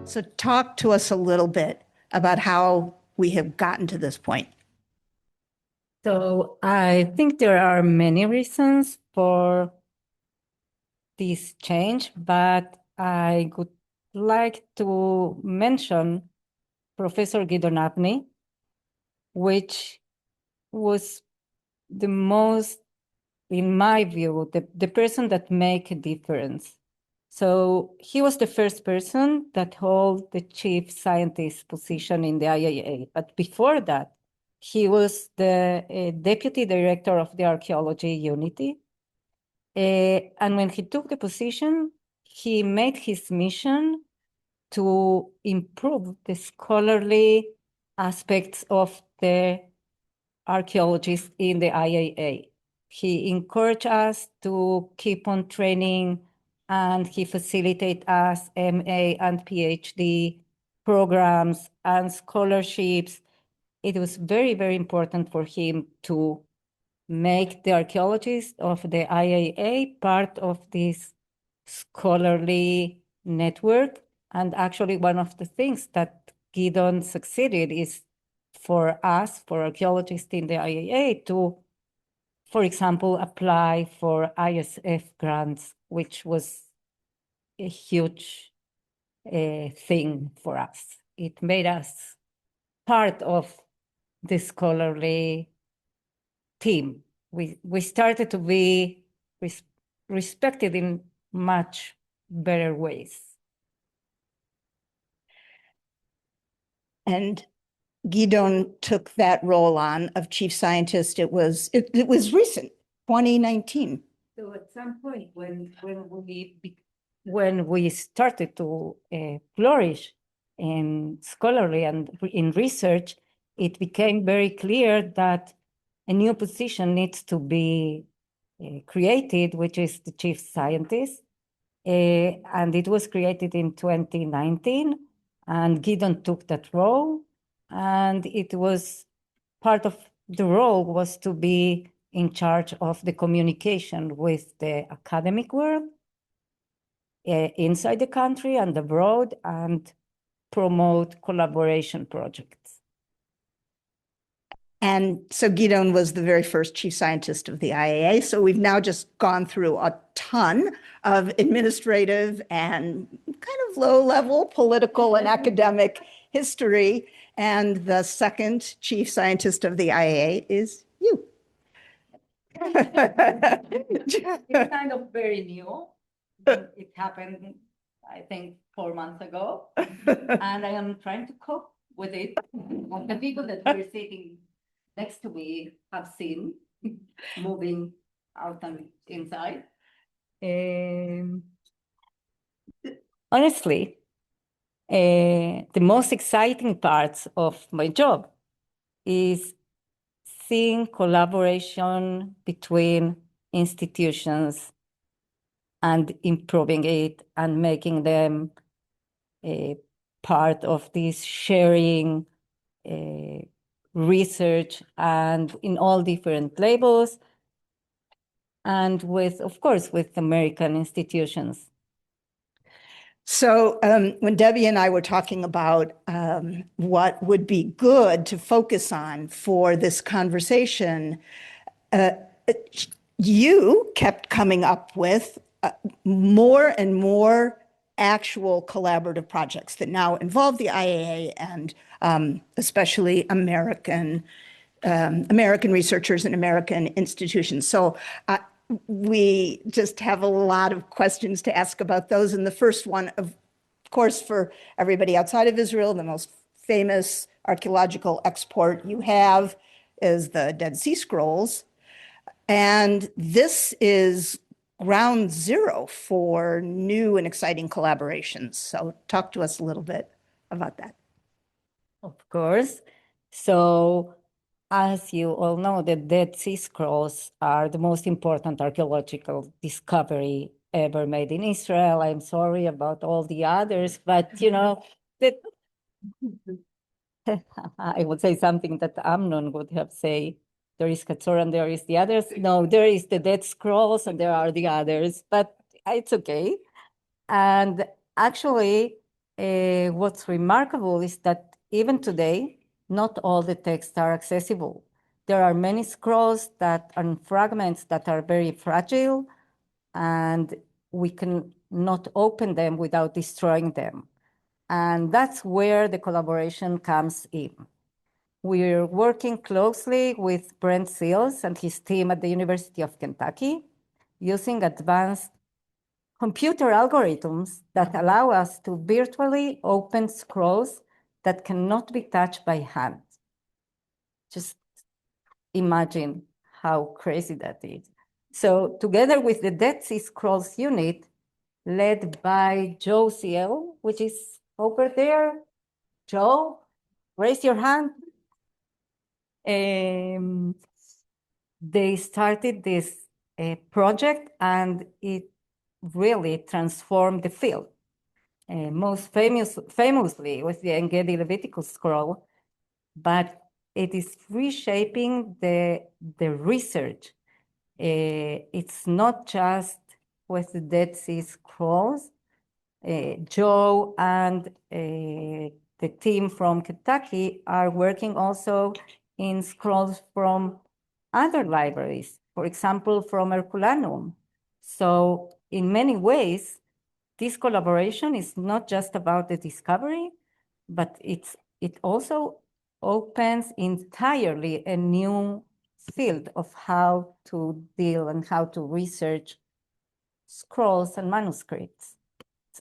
So talk to us a little bit about how we have gotten to this point. So I think there are many reasons for this change, but I would like to mention Professor Gideon Abney, which was the most, in my view, the person that make a difference. So he was the first person that held the chief scientist position in the IAA. But before that, he was the deputy director of the archaeology unity. And when he took the position, he made his mission to improve the scholarly aspects of the archaeologists in the IAA. He encouraged us to keep on training, and he facilitated us MA and PhD programs and scholarships. It was very, very important for him to make the archaeologists of the IAA part of this scholarly network. And actually, one of the things that Gideon succeeded is for us, for archaeologists in the IAA, to, for example, apply for ISF grants, which was a huge thing for us. It made us part of the scholarly team. We started to be respected in much better ways. And Gideon took that role on of chief scientist. It was recent, 2019. So at some point when we started to flourish in scholarly and in research, it became very clear that a new position needs to be created, which is the chief scientist. And it was created in 2019, and Gideon took that role. And it was part of the role was to be in charge of the communication with the academic world inside the country and abroad, and promote collaboration projects. And so Gideon was the very first chief scientist of the IAA. So we've now just gone through a ton of administrative and kind of low-level political and academic history. And the second chief scientist of the IAA is you. It's kind of very new. It happened, I think, 4 months ago. And I am trying to cope with it. The people that were sitting next to me have seen moving out and inside. Honestly, the most exciting parts of my job is seeing collaboration between institutions and improving it and making them a part of this sharing research and in all different levels, and with, of course, with American institutions. So when Debbie and I were talking about what would be good to focus on for this conversation, you kept coming up with more and more actual collaborative projects that now involve the IAA and especially American researchers and American institutions. So we just have a lot of questions to ask about those. And the first one, of course, for everybody outside of Israel, the most famous archaeological export you have is the Dead Sea Scrolls. And this is ground zero for new and exciting collaborations. So talk to us a little bit about that. Of course. So as you all know, the Dead Sea Scrolls are the most important archaeological discovery ever made in Israel. I'm sorry about all the others, but you know, that I would say something that Amnon would have said. There is Katzor and there is the others. No, there is the Dead Scrolls and there are the others, but it's okay. And actually, what's remarkable is that even today, not all the texts are accessible. There are many scrolls and fragments that are very fragile, and we can not open them without destroying them. And that's where the collaboration comes in. We're working closely with Brent Seals and his team at the University of Kentucky, using advanced computer algorithms that allow us to virtually open scrolls that cannot be touched by hand. Just imagine how crazy that is. So together with the Dead Sea Scrolls unit, led by Joe Ciel, which is over there. Joe, raise your hand. They started this project, and it really transformed the field. Most famously with the Engedi Leviticus scroll, but it is reshaping the research. It's not just with the Dead Sea Scrolls. Joe and the team from Kentucky are working also in scrolls from other libraries, for example, from Herculanum. So in many ways, this collaboration is not just about the discovery, but it also opens entirely a new field of how to deal and how to research scrolls and manuscripts.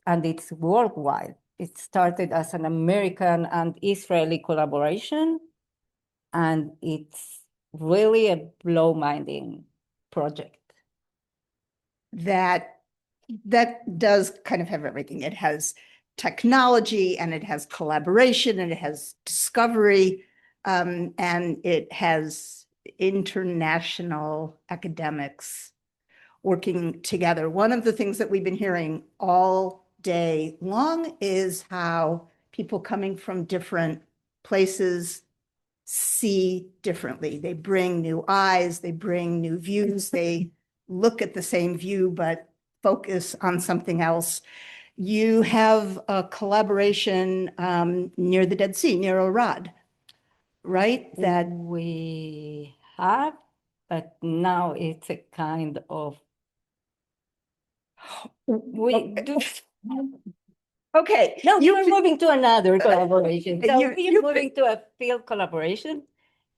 And it's worldwide. It started as an American and Israeli collaboration, and it's really a blow-minding project. That does kind of have everything. It has technology, and it has collaboration, and it has discovery, and it has international academics working together. One of the things that we've been hearing all day long is how people coming from different places see differently. They bring new eyes, they bring new views, they look at the same view, but focus on something else. You have a collaboration near the Dead Sea, near Arad, right? That we have, but now it's a kind of we do. Okay. No, you're moving to another collaboration. So you're moving to a field collaboration,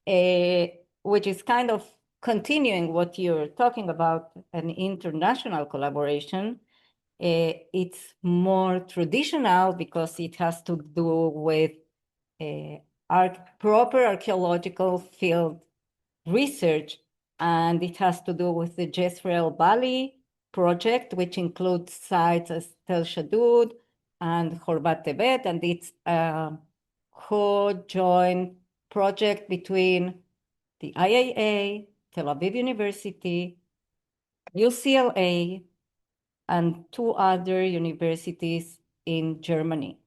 which is kind of continuing what you're talking about, an international collaboration. It's more traditional because it has to do with proper archaeological field research, and it has to do with the Jezreel Valley project, which includes sites as Tel Shadud and Horvat Tebet, and it's a co-joint project between the IAA, Tel Aviv University, UCLA, and two other universities in Germany.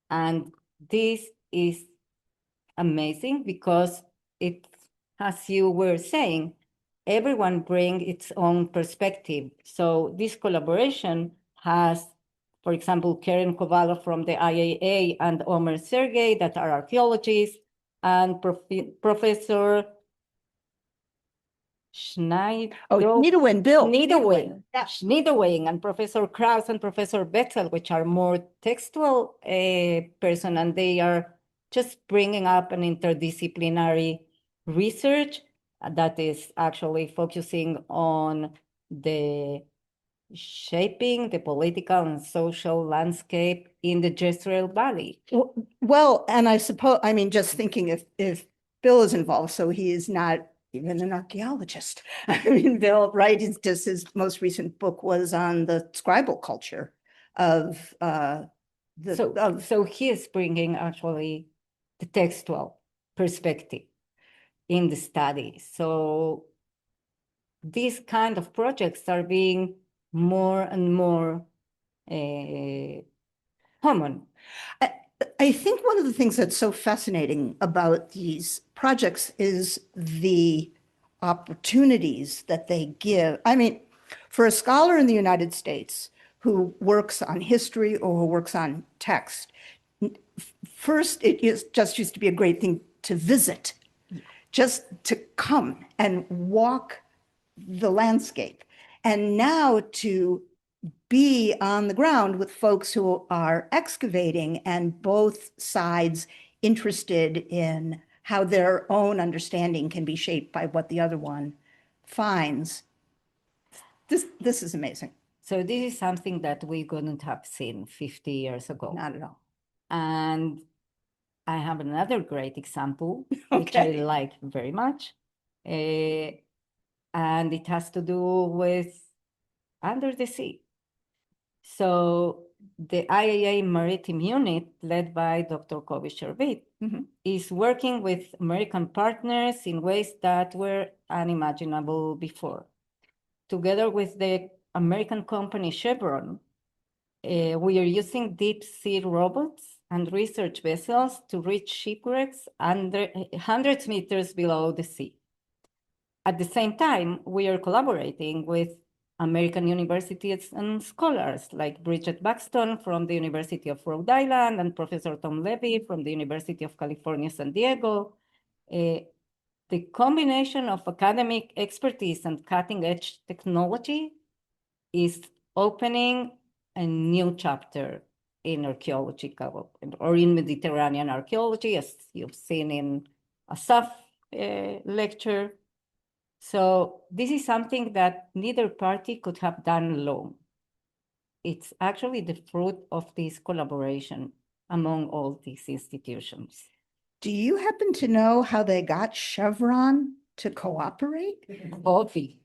And this is amazing because it, as you were saying, everyone brings its own perspective. So this collaboration has, for example, Karen Kovalov from the IAA and Omer Sergey that are archaeologists, and Professor Schneidewing and Professor Krauss and Professor Betzel, which are more textual person, and they are just bringing up an interdisciplinary research that is actually focusing on the shaping the political and social landscape in the Jezreel Valley. Well, and I suppose, I mean, just thinking if Bill is involved, so he is not even an archaeologist. I mean, Bill, right, his most recent book was on the scribal culture of so he is bringing actually the textual perspective in the study. So these kind of projects are being more and more common. I think one of the things that's so fascinating about these projects is the opportunities that they give. I mean, for a scholar in the United States who works on history or who works on text, first, just used to be a great thing to visit, just to come and walk the landscape. And now to be on the ground with folks who are excavating and both sides interested in how their own understanding can be shaped by what the other one finds. This is amazing. So this is something that we couldn't have seen 50 years ago. Not at all. And I have another great example, which I like very much. And it has to do with under the sea. So the IAA Maritime Unit, led by Dr. Kobe Shervit, is working with American partners in ways that were unimaginable before. Together with the American company Chevron, we are using deep sea robots and research vessels to reach shipwrecks under hundreds meters below the sea. At the same time, we are collaborating with American universities and scholars like Bridget Buxton from the University of Rhode Island and Professor Tom Levy from the University of California, San Diego. The combination of academic expertise and cutting-edge technology is opening a new chapter in archaeological or in Mediterranean archaeology, as you've seen in Asaf lecture. So this is something that neither party could have done alone. It's actually the fruit of this collaboration among all these institutions. Do you happen to know how they got Chevron to cooperate? Kobe.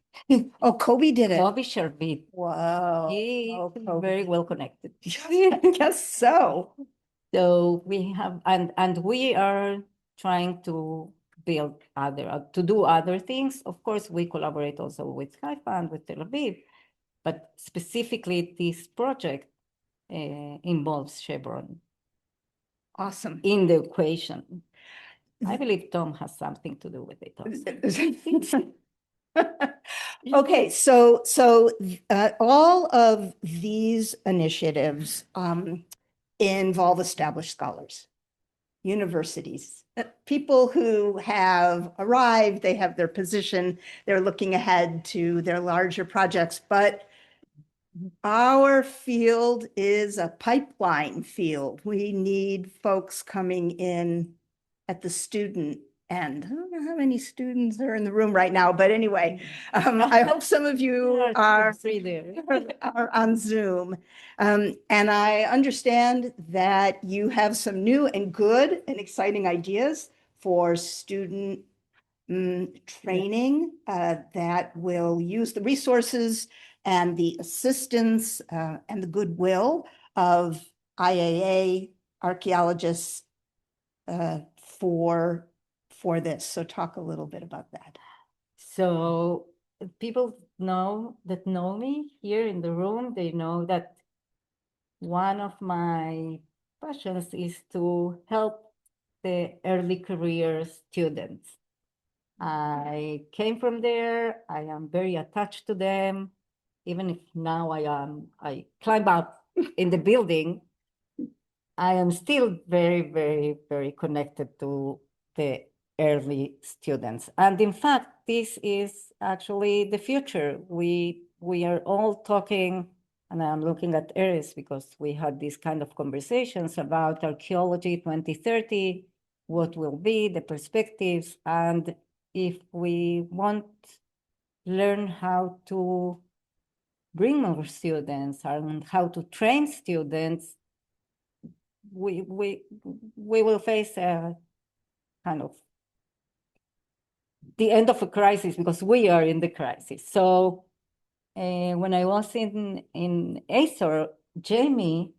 Oh, Kobe did it. Kobe Shervit. Wow. He is very well connected. I guess so. So we have, and we are trying to build to do other things. Of course, we collaborate also with Haifa and with Tel Aviv, but specifically this project involves Chevron. Awesome. In the equation. I believe Tom has something to do with it also. Okay, so all of these initiatives involve established scholars, universities, people who have arrived, they have their position, they're looking ahead to their larger projects, but our field is a pipeline field. We need folks coming in at the student end. I don't know how many students are in the room right now, but anyway, I hope some of you are on Zoom. And I understand that you have some new and good and exciting ideas for student training that will use the resources and the assistance and the goodwill of IAA archaeologists for this. So talk a little bit about that. So people that know me here in the room, they know that one of my passions is to help the early career students. I came from there. I am very attached to them. Even if now I climb up in the building, I am still very, very, very connected to the early students. And in fact, this is actually the future. We are all talking, and I'm looking at Eris because we had these kind of conversations about archaeology 2030, what will be the perspectives, and if we want to learn how to bring more students and how to train students, we will face a kind of the end of a crisis because we are in the crisis. So when I was in ASOR, Jamie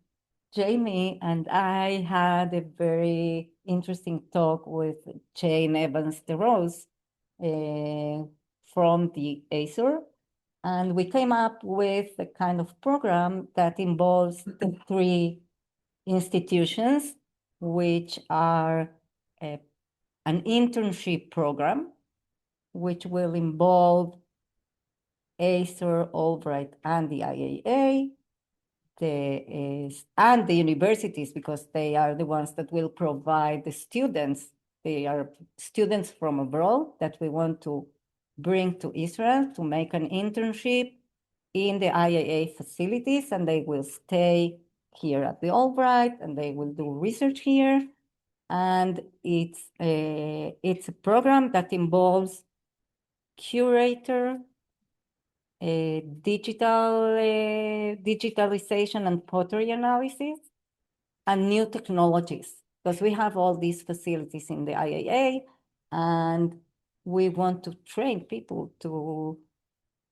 and I had a very interesting talk with Jane Evans DeRose from the ASOR. And we came up with a kind of program that involves the three institutions, which are an internship program, which will involve ASOR, Albright, and the IAA, and the universities, because they are the ones that will provide the students. They are students from abroad that we want to bring to Israel to make an internship in the IAA facilities, and they will stay here at the Albright, and they will do research here. And it's a program that involves curator, digitalization and pottery analysis, and new technologies, because we have all these facilities in the IAA, and we want to train people to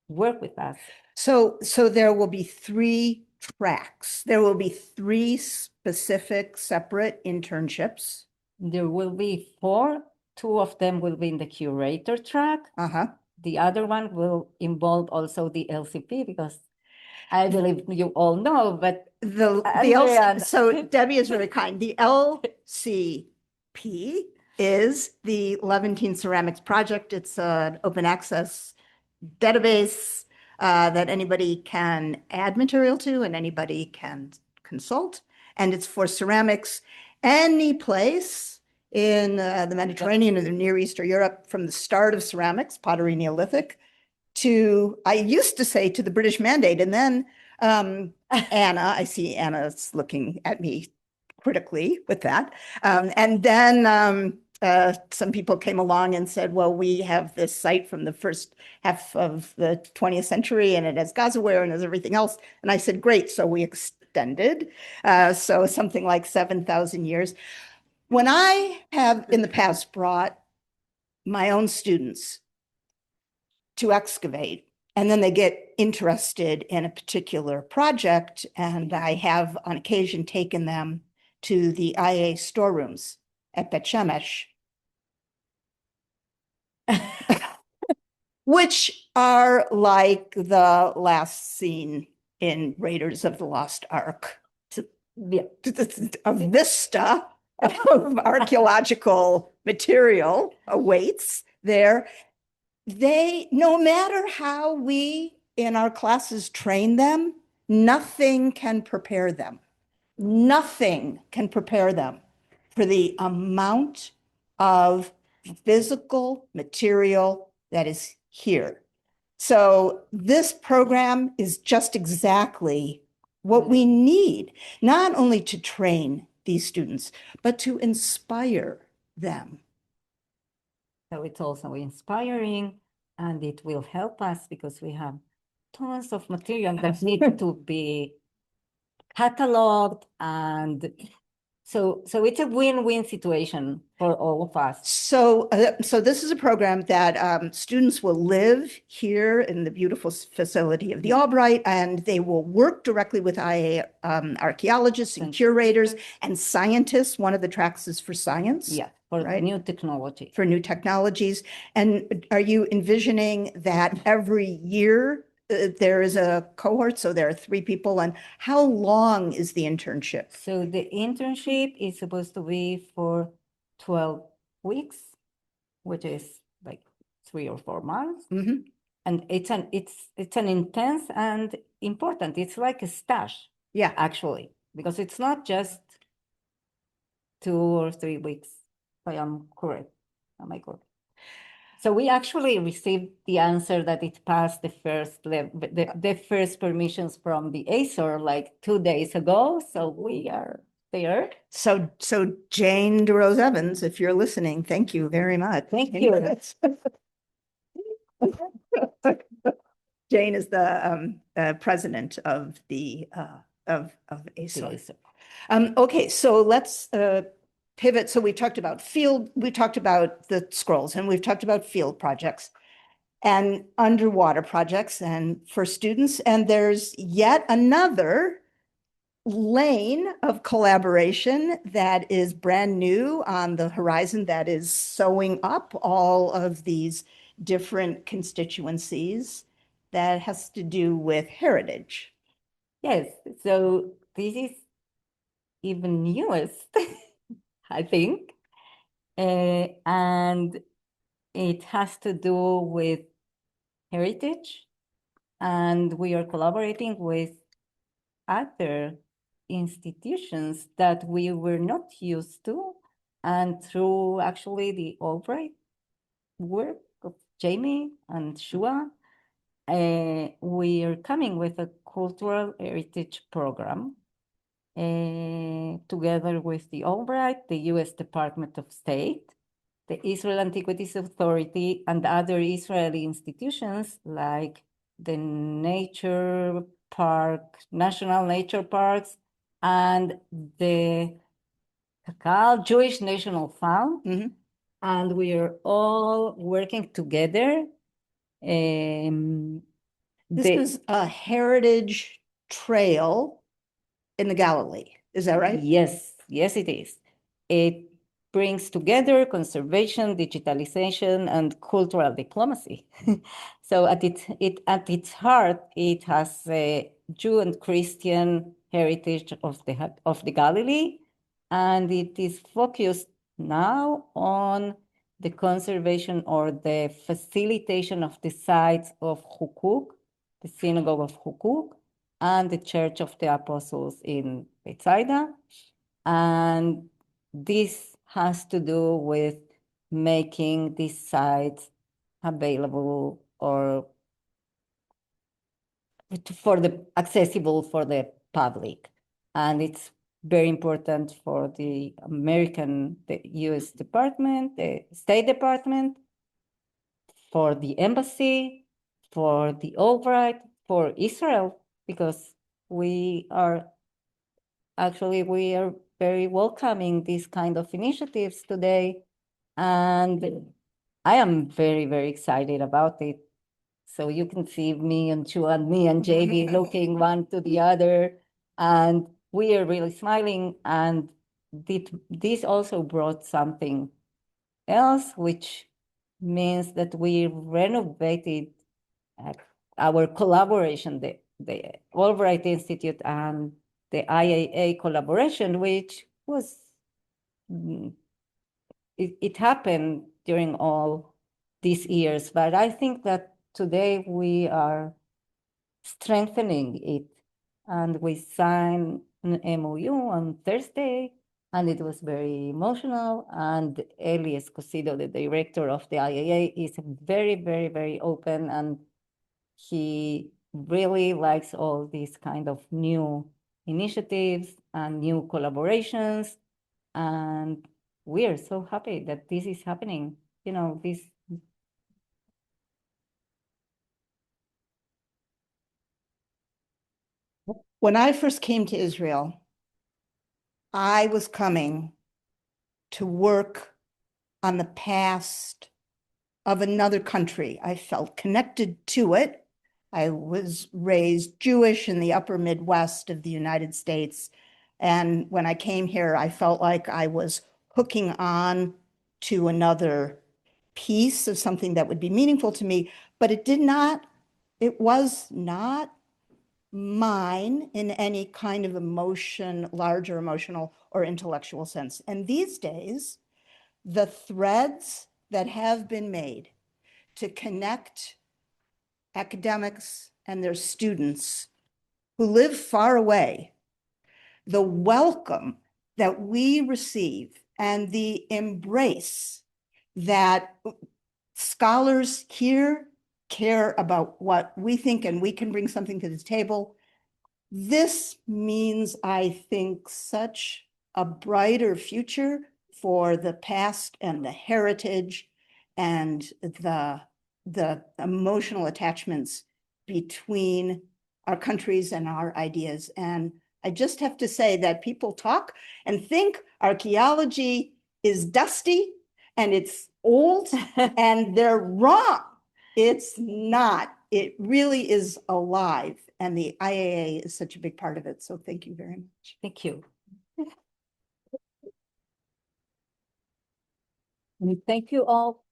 work with us. So there will be 3 tracks. There will be 3 specific separate internships. There will be 4. 2 of them will be in the curator track. The other one will involve also the LCP, because I believe you all know, but so Debbie is very kind. The LCP is the Levantine Ceramics Project. It's an open access database that anybody can add material to and anybody can consult. And it's for ceramics any place in the Mediterranean or the Near East or Europe, from the start of ceramics, pottery, Neolithic, to, I used to say, to the British Mandate. And then Anna, I see Anna's looking at me critically with that. And then some people came along and said, well, we have this site from the first half of the 20th century, and it has Gazaware and has everything else. And I said, great. So we extended. So something like 7,000 years. When I have in the past brought my own students to excavate, and then they get interested in a particular project, and I have on occasion taken them to the IA storerooms at Bet Shemesh, which are like the last scene in Raiders of the Lost Ark. A vista of archaeological material awaits there. No matter how we in our classes train them, nothing can prepare them. Nothing can prepare them for the amount of physical material that is here. So this program is just exactly what we need, not only to train these students, but to inspire them. So it's also inspiring, and it will help us because we have tons of material that need to be cataloged, and so it's a win-win situation for all of us. So this is a program that students will live here in the beautiful facility of the Albright, and they will work directly with IA archaeologists and curators and scientists. One of the tracks is for science. Yeah, for new technology. For new technologies. And are you envisioning that every year there is a cohort, so there are 3 people, and how long is the internship? So the internship is supposed to be for 12 weeks, which is like 3 or 4 months. And it's an intense and important. It's like a stash. Yeah, actually, because it's not just 2 or 3 weeks. If I am correct. Am I correct? So we actually received the answer that it passed the first permissions from the ASOR like 2 days ago. So we are there. So Jane DeRose Evans, if you're listening, thank you very much. Thank you. Jane is the president of the of ASOR. Okay, so let's pivot. So we talked about the scrolls, and we've talked about field projects and underwater projects and for students. And there's yet another lane of collaboration that is brand new on the horizon that is sewing up all of these different constituencies that has to do with heritage. Yes, so this is even newest, I think, and it has to do with heritage, and we are collaborating with other institutions that we were not used to. And through actually the Albright work of Jamie and Shua, we are coming with a cultural heritage program together with the Albright, the U.S. Department of State, the Israel Antiquities Authority, and other Israeli institutions like the nature park, national nature parks, and the Kakal Jewish National Fund. Mhm. And we are all working together. This is a heritage trail in the Galilee. Is that right? Yes, yes, it is. It brings together conservation, digitalization, and cultural diplomacy. So at its heart, it has a Jew and Christian heritage of the Galilee, and it is focused now on the conservation or the facilitation of the sites of Hukuk, the synagogue of Hukuk, and the Church of the Apostles in Bethsaida. And this has to do with making these sites available or accessible for the public. And it's very important for the US Department, the State Department, for the embassy, for the Albright, for Israel, because we are very welcoming these kind of initiatives today. And I am very, very excited about it. So you can see me and Chu and me and JB looking one to the other. And we are really smiling. And this also brought something else, which means that we renovated our collaboration, the Albright Institute and the IAA collaboration, which was, it happened during all these years. But I think that today we are strengthening it. And we signed an MOU on Thursday, and it was very emotional. And Eli Escocido, the director of the IAA, is very, very, very open, and he really likes all these kind of new initiatives and new collaborations. And we are so happy that this is happening. You know, this. When I first came to Israel, I was coming to work on the past of another country. I felt connected to it. I was raised Jewish in the upper Midwest of the United States. And when I came here, I felt like I was hooking on to another piece of something that would be meaningful to me, but it was not mine in any kind of larger emotional or intellectual sense. And these days, the threads that have been made to connect academics and their students who live far away, the welcome that we receive and the embrace that scholars here care about what we think and we can bring something to the table. This means, I think, such a brighter future for the past and the heritage and the emotional attachments between our countries and our ideas. And I just have to say that people talk and think archaeology is dusty and it's old, and they're wrong. It's not. It really is alive, and the IAA is such a big part of it. So thank you very much. Thank you. And thank you all.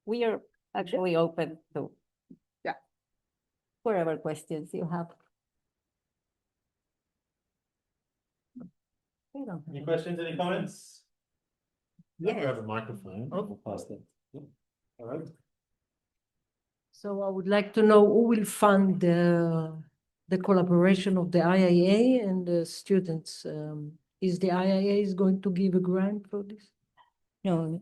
We are actually open to whatever questions you have. Any questions, any comments? Yeah. We have a microphone. Oh, we'll pass that. Yeah. All right. So I would like to know who will fund the the collaboration of the IAA and the students. Is the IAA is going to give a grant for this? No,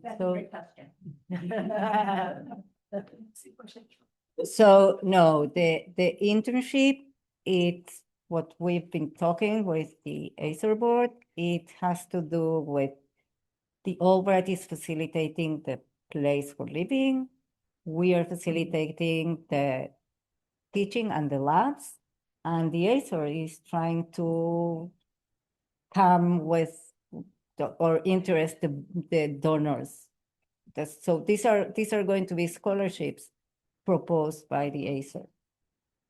so no, the internship, it's what we've been talking with the IASER board. It has to do with the Albright is facilitating the place for living. We are facilitating the teaching and the labs, and the IASER is trying to come with or interest the donors. So these are going to be scholarships proposed by the IASER.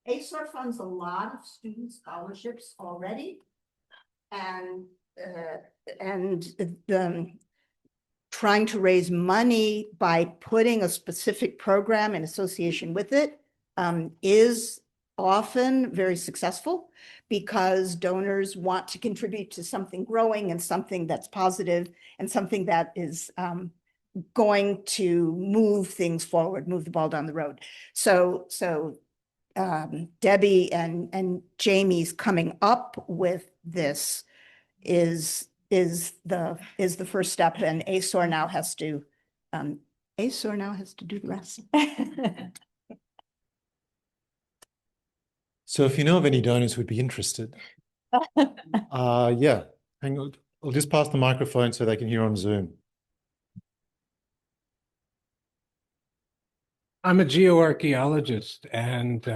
IASER funds a lot of student scholarships already. And trying to raise money by putting a specific program in association with it is often very successful because donors want to contribute to something growing and something that's positive and something that is going to move things forward, move the ball down the road. So Debbie and Jamie's coming up with this is the first step, and IASER now has to do the rest. So if you know of any donors who would be interested, yeah, hang on. I'll just pass the microphone so they can hear on Zoom. I'm a geoarchaeologist, and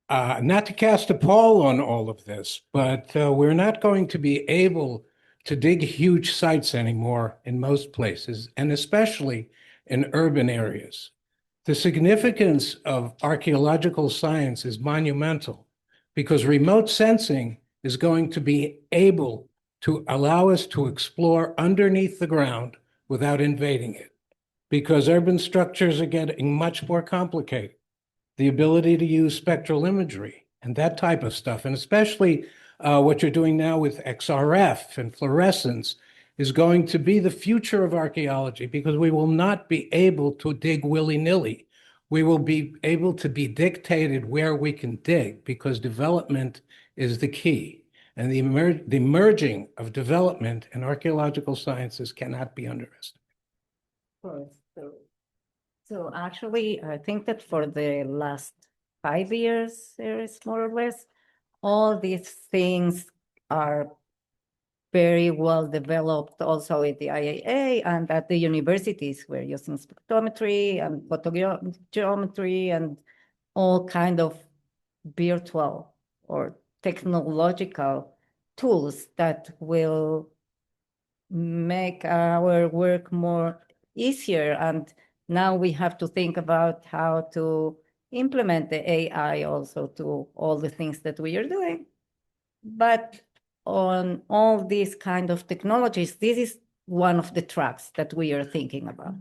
not to cast a pall on all of this, but we're not going to be able to dig huge sites anymore in most places, and especially in urban areas. The significance of archaeological science is monumental because remote sensing is going to be able to allow us to explore underneath the ground without invading it, because urban structures are getting much more complicated. The ability to use spectral imagery and that type of stuff, and especially what you're doing now with XRF and fluorescence, is going to be the future of archaeology, because we will not be able to dig willy-nilly. We will be able to be dictated where we can dig, because development is the key. And the merging of development and archaeological sciences cannot be underestimated. So actually, I think that for the last 5 years, there is more or less, all these things are very well developed also in the IAA, and at the universities we're using spectrometry and photogrammetry and all kind of virtual or technological tools that will make our work more easier. And now we have to think about how to implement the AI also to all the things that we are doing. But on all these kind of technologies, this is one of the tracks that we are thinking about.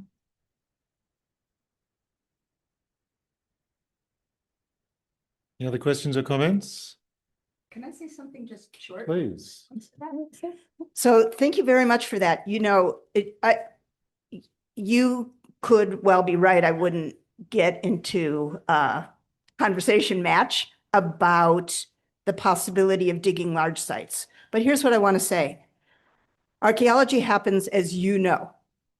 Any other questions or comments? Can I say something just short? Please. So thank you very much for that. You know, you could well be right. I wouldn't get into a conversation match about the possibility of digging large sites. But here's what I want to say. Archaeology happens, as you know,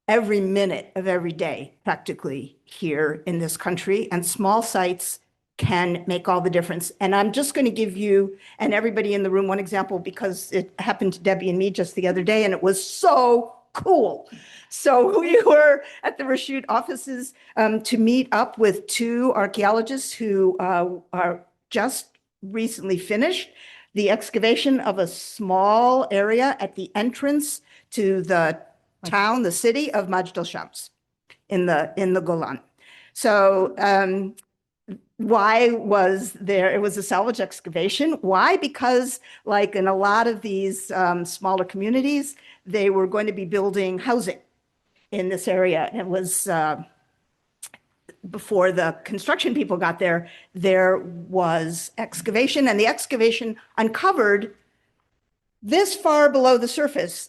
every minute of every day, practically here in this country, and small sites can make all the difference. And I'm just going to give you and everybody in the room one example, because it happened to Debbie and me just the other day, and it was so cool. So we were at the Rashid offices to meet up with 2 archaeologists who are just recently finished the excavation of a small area at the entrance to the town, the city of Majd al-Shams in the Golan. So why was there, it was a salvage excavation. Why? Because like in a lot of these smaller communities, they were going to be building housing in this area. It was before the construction people got there, there was excavation, and the excavation uncovered this far below the surface,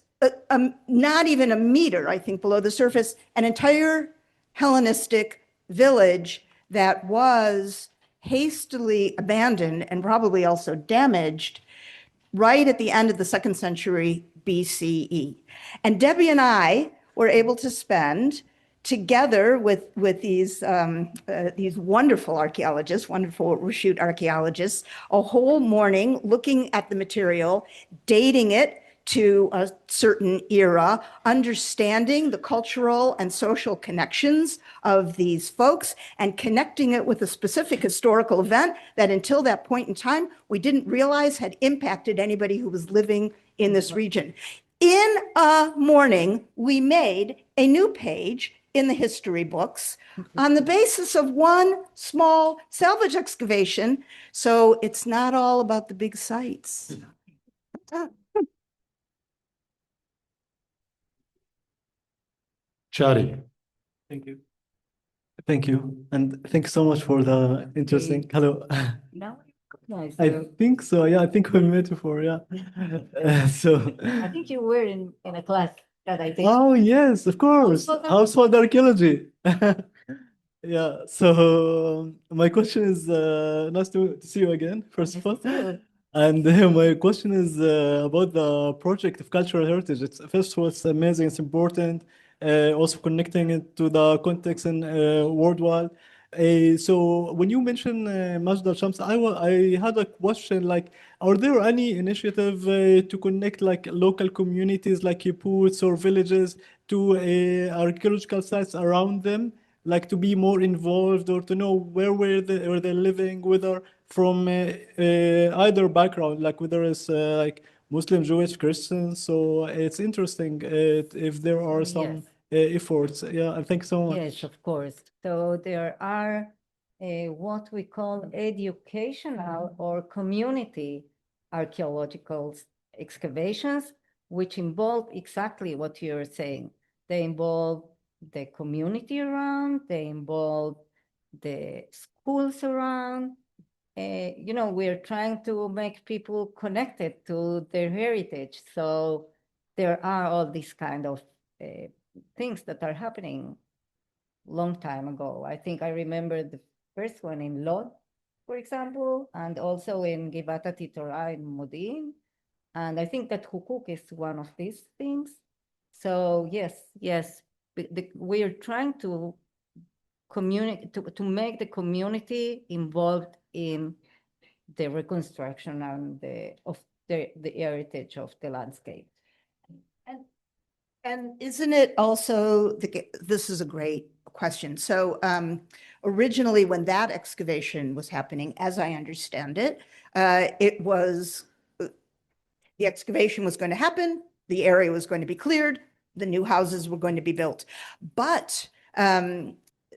not even a meter, I think, below the surface, an entire Hellenistic village that was hastily abandoned and probably also damaged right at the end of the 2nd century BCE. And Debbie and I were able to spend together with these wonderful archaeologists, wonderful Rashut archaeologists, a whole morning looking at the material, dating it to a certain era, understanding the cultural and social connections of these folks, and connecting it with a specific historical event that until that point in time, we didn't realize had impacted anybody who was living in this region. In a morning, we made a new page in the history books on the basis of one small salvage excavation. So it's not all about the big sites. Shadi. Thank you. Thank you. And thanks so much for the interesting, hello. Now recognize I you. think so. Yeah, I think we met before. Yeah. So. I think you were in a class that I think. Oh, yes, of course. Household archaeology. Yeah. So my question is, nice to see you again, first of all. And my question is about the project of cultural heritage. It's first of all, it's amazing, it's important. Also connecting it to the context and worldwide. So when you mentioned Majd al-Shams, I had a question like, are there any initiative to connect like local communities like kibbutz or villages to archaeological sites around them? Like to be more involved or to know where they're living, whether from either background, like whether it's like Muslim, Jewish, Christian. So it's interesting if there are some efforts. Yeah, and thanks so much. Yes, of course. So there are what we call educational or community archaeological excavations, which involve exactly what you're saying. They involve the community around, they involve the schools around. We're trying to make people connected to their heritage. So there are all these kind of things that are happening long time ago. I think I remember the first one in Lod, for example, and also in Givat Torah in Modi'in. And I think that Hukuk is one of these things. So yes, we're trying to to make the community involved in the reconstruction and the heritage of the landscape. And isn't it also, this is a great question. So originally when that excavation was happening, as I understand it, the excavation was going to happen, the area was going to be cleared, the new houses were going to be built. But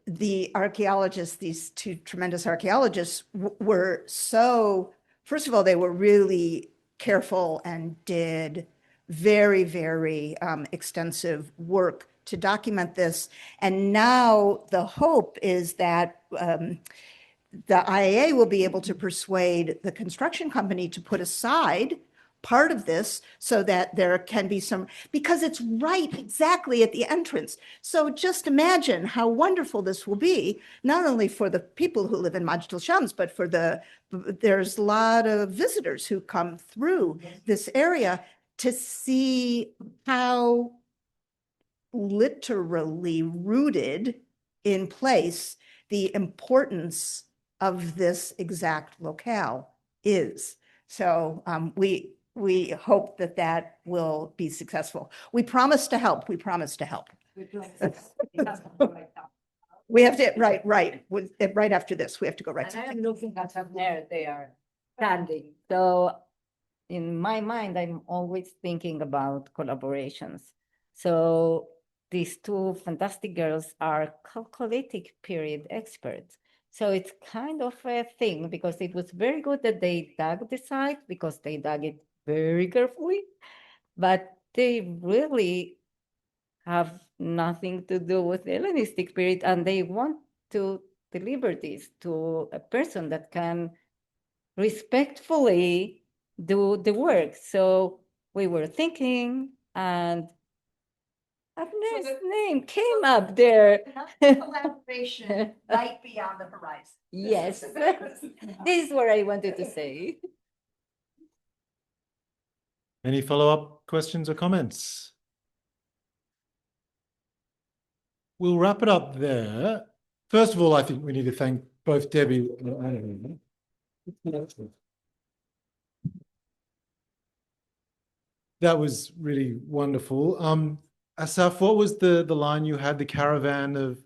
the archaeologists, these two tremendous archaeologists were so, first of all, they were really careful and did very, very extensive work to document this. And now the hope is that the IAA will be able to persuade the construction company to put aside part of this so that there can be some, because it's right exactly at the entrance. So just imagine how wonderful this will be, not only for the people who live in Majd al-Shams, but for there's a lot of visitors who come through this area to see how literally rooted in place the importance of this exact locale is. So we hope that that will be successful. We promise to help. We promise to help. We have to, right after this, we have to go right. And I am looking at them there, they are standing. So in my mind, I'm always thinking about collaborations. So these two fantastic girls are Chalcolithic period experts. So it's kind of a thing because it was very good that they dug the site because they dug it very carefully, but they really have nothing to do with the Hellenistic period, and they want to deliver this to a person that can respectfully do the work. So we were thinking, and Agnes' name came up there. Collaboration right beyond the horizon. Yes, this is what I wanted to say. Any follow-up questions or comments? We'll wrap it up there. First of all, I think we need to thank both Debbie and that was really wonderful. Asaf, what was the line you had? The caravan of...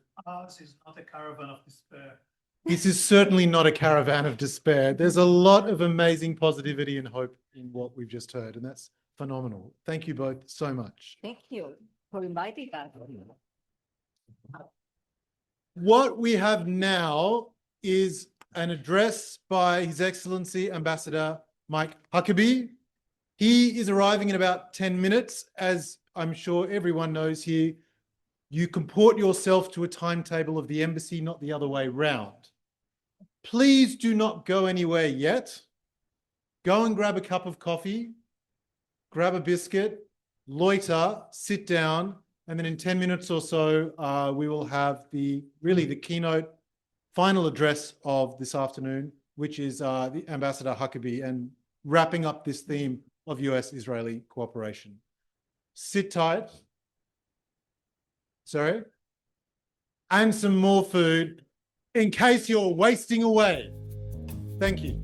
This is not a caravan of despair. This is certainly not a caravan of despair. There's a lot of amazing positivity and hope in what we've just heard, and that's phenomenal. Thank you both so much. Thank you for inviting us. What we have now is an address by His Excellency Ambassador Mike Huckabee. He is arriving in about 10 minutes. As I'm sure everyone knows here, you comport yourself to a timetable of the embassy, not the other way round. Please do not go anywhere yet. Go and grab a cup of coffee, grab a biscuit, loiter, sit down, and then in 10 minutes or so, we will have the keynote final address of this afternoon, which is the Ambassador Huckabee, and wrapping up this theme of US-Israeli cooperation. Sit tight. Sorry. And some more food in case you're wasting away. Thank you.